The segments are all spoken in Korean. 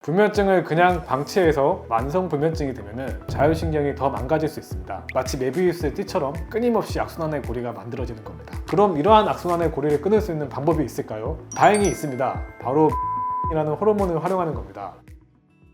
불면증을 그냥 방치해서 만성 불면증이 되면 자율신경이 더 망가질 수 있습니다. 마치 메비우스의 띠처럼 끊임없이 악순환의 고리가 만들어지는 겁니다. 그럼 이러한 악순환의 고리를 끊을 수 있는 방법이 있을까요? 다행히 있습니다. 바로 이라는 호르몬을 활용하는 겁니다.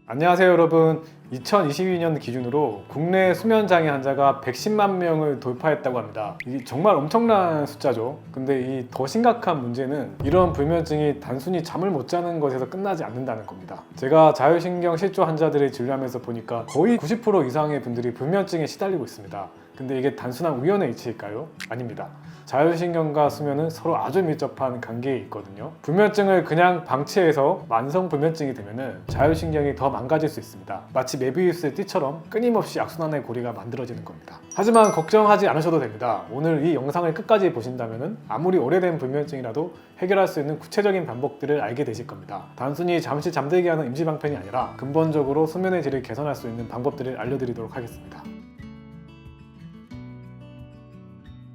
안녕하세요 여러분. 2022년 기준으로 국내 수면장애 환자가 110만 명을 돌파했다고 합니다. 이게 정말 엄청난 숫자죠. 근데 이 더 심각한 문제는 이런 불면증이 단순히 잠을 못 자는 것에서 끝나지 않는다는 겁니다. 제가 자율신경 실조 환자들을 진료하면서 보니까 거의 90% 이상의 분들이 불면증에 시달리고 있습니다. 근데 이게 단순한 우연의 이치일까요? 아닙니다. 자율신경과 수면은 서로 아주 밀접한 관계에 있거든요. 불면증을 그냥 방치해서 만성 불면증이 되면 자율신경이 더 망가질 수 있습니다. 마치 메비우스의 띠처럼 끊임없이 악순환의 고리가 만들어지는 겁니다. 하지만 걱정하지 않으셔도 됩니다. 오늘 이 영상을 끝까지 보신다면 아무리 오래된 불면증이라도 해결할 수 있는 구체적인 방법들을 알게 되실 겁니다. 단순히 잠시 잠들게 하는 임시방편이 아니라 근본적으로 수면의 질을 개선할 수 있는 방법들을 알려드리도록 하겠습니다.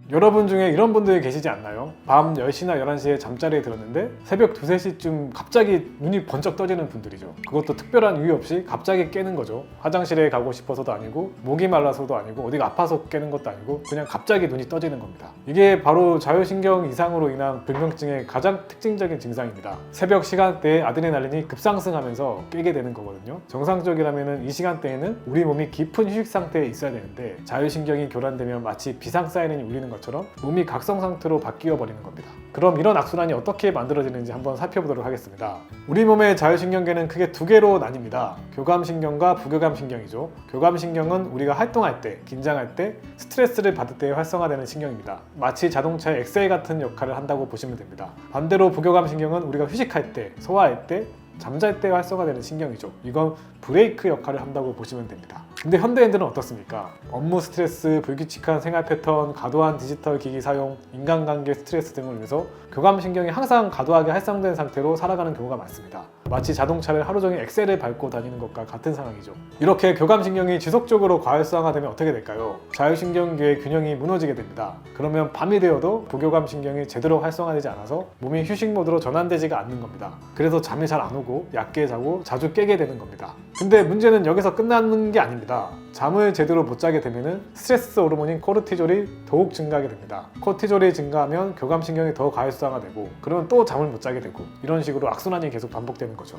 여러분 중에 이런 분들이 계시지 않나요? 밤 10시나 11시에 잠자리에 들었는데 새벽 2, 3시쯤 갑자기 눈이 번쩍 떠지는 분들이죠. 그것도 특별한 이유 없이 갑자기 깨는 거죠. 화장실에 가고 싶어서도 아니고 목이 말라서도 아니고 어디가 아파서 깨는 것도 아니고 그냥 갑자기 눈이 떠지는 겁니다. 이게 바로 자율신경 이상으로 인한 불면증의 가장 특징적인 증상입니다. 새벽 시간대에 아드레날린이 급상승하면서 깨게 되는 거거든요. 정상적이라면 이 시간대에는 우리 몸이 깊은 휴식 상태에 있어야 되는데 자율신경이 교란되면 마치 비상 사이렌이 울리는 것처럼 몸이 각성 상태로 바뀌어 버리는 겁니다. 그럼 이런 악순환이 어떻게 만들어지는지 한번 살펴보도록 하겠습니다. 우리 몸의 자율신경계는 크게 두 개로 나뉩니다. 교감신경과 부교감신경이죠. 교감신경은 우리가 활동할 때, 긴장할 때, 스트레스를 받을 때 활성화되는 신경입니다. 마치 자동차의 엑셀 같은 역할을 한다고 보시면 됩니다. 반대로 부교감신경은 우리가 휴식할 때, 소화할 때, 잠잘 때 활성화되는 신경이죠. 이건 브레이크 역할을 한다고 보시면 됩니다. 근데 현대인들은 어떻습니까? 업무 스트레스, 불규칙한 생활 패턴, 과도한 디지털 기기 사용, 인간관계 스트레스 등을 위해서 교감신경이 항상 과도하게 활성된 상태로 살아가는 경우가 많습니다. 마치 자동차를 하루 종일 엑셀을 밟고 다니는 것과 같은 상황이죠. 이렇게 교감신경이 지속적으로 과활성화되면 어떻게 될까요? 자율신경계의 균형이 무너지게 됩니다. 그러면 밤이 되어도 부교감신경이 제대로 활성화되지 않아서 몸이 휴식 모드로 전환되지가 않는 겁니다. 그래서 잠이 잘 안 오고 얕게 자고 자주 깨게 되는 겁니다. 근데 문제는 여기서 끝나는 게 아닙니다. 잠을 제대로 못 자게 되면 스트레스 호르몬인 코르티졸이 더욱 증가하게 됩니다. 코르티졸이 증가하면 교감신경이 더 과활성화되고 그러면 또 잠을 못 자게 되고 이런 식으로 악순환이 계속 반복되는 거죠.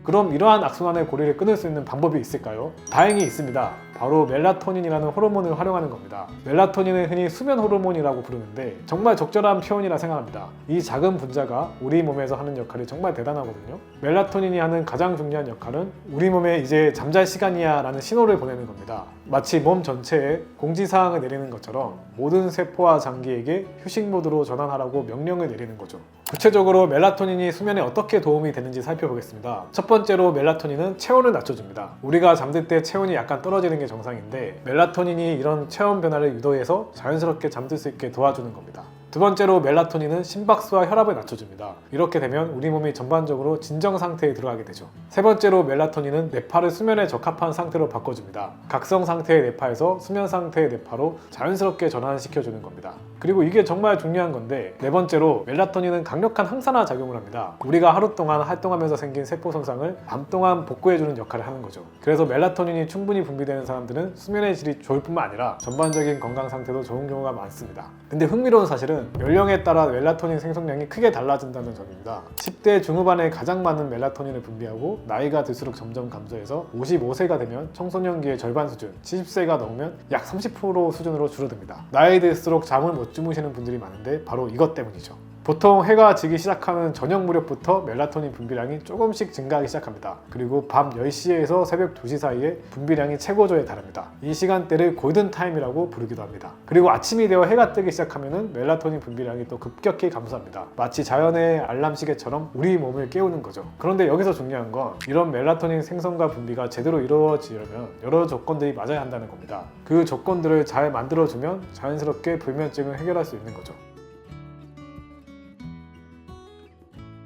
그럼 이러한 악순환의 고리를 끊을 수 있는 방법이 있을까요? 다행히 있습니다. 바로 멜라토닌이라는 호르몬을 활용하는 겁니다. 멜라토닌은 흔히 수면 호르몬이라고 부르는데 정말 적절한 표현이라 생각합니다. 이 작은 분자가 우리 몸에서 하는 역할이 정말 대단하거든요. 멜라토닌이 하는 가장 중요한 역할은 우리 몸에 이제 잠잘 시간이야 라는 신호를 보내는 겁니다. 마치 몸 전체에 공지사항을 내리는 것처럼 모든 세포와 장기에게 휴식 모드로 전환하라고 명령을 내리는 거죠. 구체적으로 멜라토닌이 수면에 어떻게 도움이 되는지 살펴보겠습니다. 첫 번째로 멜라토닌은 체온을 낮춰줍니다. 우리가 잠들 때 체온이 약간 떨어지는 게 정상인데 멜라토닌이 이런 체온 변화를 유도해서 자연스럽게 잠들 수 있게 도와주는 겁니다. 두 번째로 멜라토닌은 심박수와 혈압을 낮춰줍니다. 이렇게 되면 우리 몸이 전반적으로 진정 상태에 들어가게 되죠. 세 번째로 멜라토닌은 뇌파를 수면에 적합한 상태로 바꿔줍니다. 각성 상태의 뇌파에서 수면 상태의 뇌파로 자연스럽게 전환시켜주는 겁니다. 그리고 이게 정말 중요한 건데 네 번째로 멜라토닌은 강력한 항산화 작용을 합니다. 우리가 하루 동안 활동하면서 생긴 세포 손상을 밤 동안 복구해주는 역할을 하는 거죠. 그래서 멜라토닌이 충분히 분비되는 사람들은 수면의 질이 좋을 뿐만 아니라 전반적인 건강 상태도 좋은 경우가 많습니다. 근데 흥미로운 사실은 연령에 따라 멜라토닌 생성량이 크게 달라진다는 점입니다. 10대 중후반에 가장 많은 멜라토닌을 분비하고 나이가 들수록 점점 감소해서 55세가 되면 청소년기의 절반 수준, 70세가 넘으면 약 30% 수준으로 줄어듭니다. 나이 들수록 잠을 못 주무시는 분들이 많은데 바로 이것 때문이죠. 보통 해가 지기 시작하는 저녁 무렵부터 멜라토닌 분비량이 조금씩 증가하기 시작합니다. 그리고 밤 10시에서 새벽 2시 사이에 분비량이 최고조에 달합니다. 이 시간대를 골든타임이라고 부르기도 합니다. 그리고 아침이 되어 해가 뜨기 시작하면 멜라토닌 분비량이 또 급격히 감소합니다. 마치 자연의 알람 시계처럼 우리 몸을 깨우는 거죠. 그런데 여기서 중요한 건 이런 멜라토닌 생성과 분비가 제대로 이루어지려면 여러 조건들이 맞아야 한다는 겁니다. 그 조건들을 잘 만들어주면 자연스럽게 불면증을 해결할 수 있는 거죠.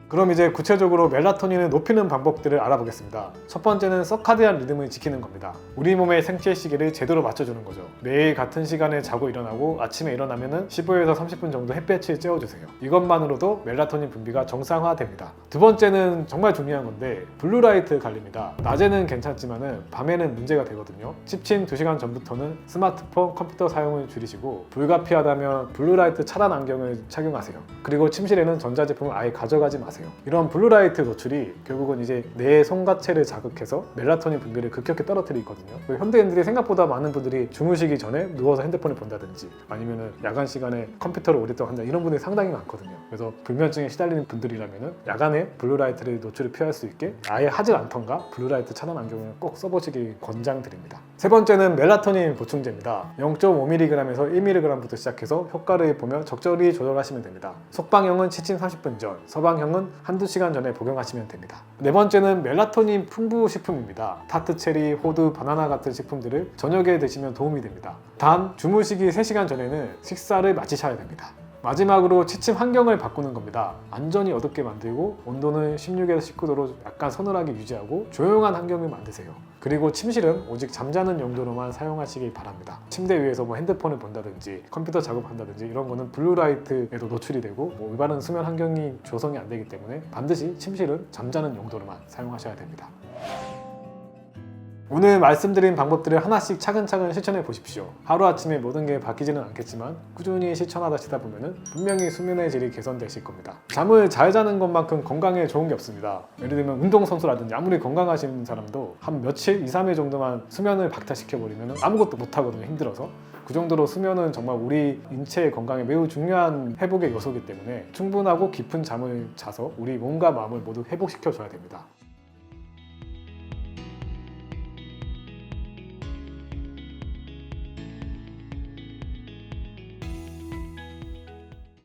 그럼 이제 구체적으로 멜라토닌을 높이는 방법들을 알아보겠습니다. 첫 번째는 서카디안 리듬을 지키는 겁니다. 우리 몸의 생체 시계를 제대로 맞춰주는 거죠. 매일 같은 시간에 자고 일어나고 아침에 일어나면은 15에서 30분 정도 햇볕을 쬐어주세요. 이것만으로도 멜라토닌 분비가 정상화됩니다. 두 번째는 정말 중요한 건데 블루라이트 관리입니다. 낮에는 괜찮지만은 밤에는 문제가 되거든요. 취침 2시간 전부터는 스마트폰, 컴퓨터 사용을 줄이시고 불가피하다면 블루라이트 차단 안경을 착용하세요. 그리고 침실에는 전자제품을 아예 가져가지 마세요. 이런 블루라이트 노출이 결국은 이제 뇌 송가체를 자극해서 멜라토닌 분비를 급격히 떨어뜨리거든요. 현대인들이 생각보다 많은 분들이 주무시기 전에 누워서 핸드폰을 본다든지 아니면은 야간 시간에 컴퓨터를 오랫동안 한다 이런 분들이 상당히 많거든요. 그래서 불면증에 시달리는 분들이라면은 야간에 블루라이트를 노출을 피할 수 있게 아예 하질 않던가 블루라이트 차단 안경을 꼭 써보시길 권장드립니다. 세 번째는 멜라토닌 보충제입니다. 0.5mg에서 1mg부터 시작해서 효과를 보며 적절히 조절하시면 됩니다. 속방형은 취침 30분 전, 서방형은 한두 시간 전에 복용하시면 됩니다. 네 번째는 멜라토닌 풍부 식품입니다. 타트 체리, 호두, 바나나 같은 식품들을 저녁에 드시면 도움이 됩니다. 단 주무시기 3시간 전에는 식사를 마치셔야 됩니다. 마지막으로 취침 환경을 바꾸는 겁니다. 안전이 어둡게 만들고 온도는 16에서 19도로 약간 서늘하게 유지하고 조용한 환경을 만드세요. 그리고 침실은 오직 잠자는 용도로만 사용하시기 바랍니다. 침대 위에서 뭐 핸드폰을 본다든지 컴퓨터 작업한다든지 이런 거는 블루라이트에도 노출이 되고 올바른 수면 환경이 조성이 안 되기 때문에 반드시 침실은 잠자는 용도로만 사용하셔야 됩니다. 오늘 말씀드린 방법들을 하나씩 차근차근 실천해 보십시오. 하루아침에 모든 게 바뀌지는 않겠지만 꾸준히 실천하시다 보면 분명히 수면의 질이 개선되실 겁니다. 잠을 잘 자는 것만큼 건강에 좋은 게 없습니다. 예를 들면 운동선수라든지 아무리 건강하신 사람도 한 며칠, 2, 3일 정도만 수면을 박탈시켜버리면 아무것도 못하거든요. 힘들어서. 그 정도로 수면은 정말 우리 인체의 건강에 매우 중요한 회복의 요소이기 때문에 충분하고 깊은 잠을 자서 우리 몸과 마음을 모두 회복시켜줘야 됩니다.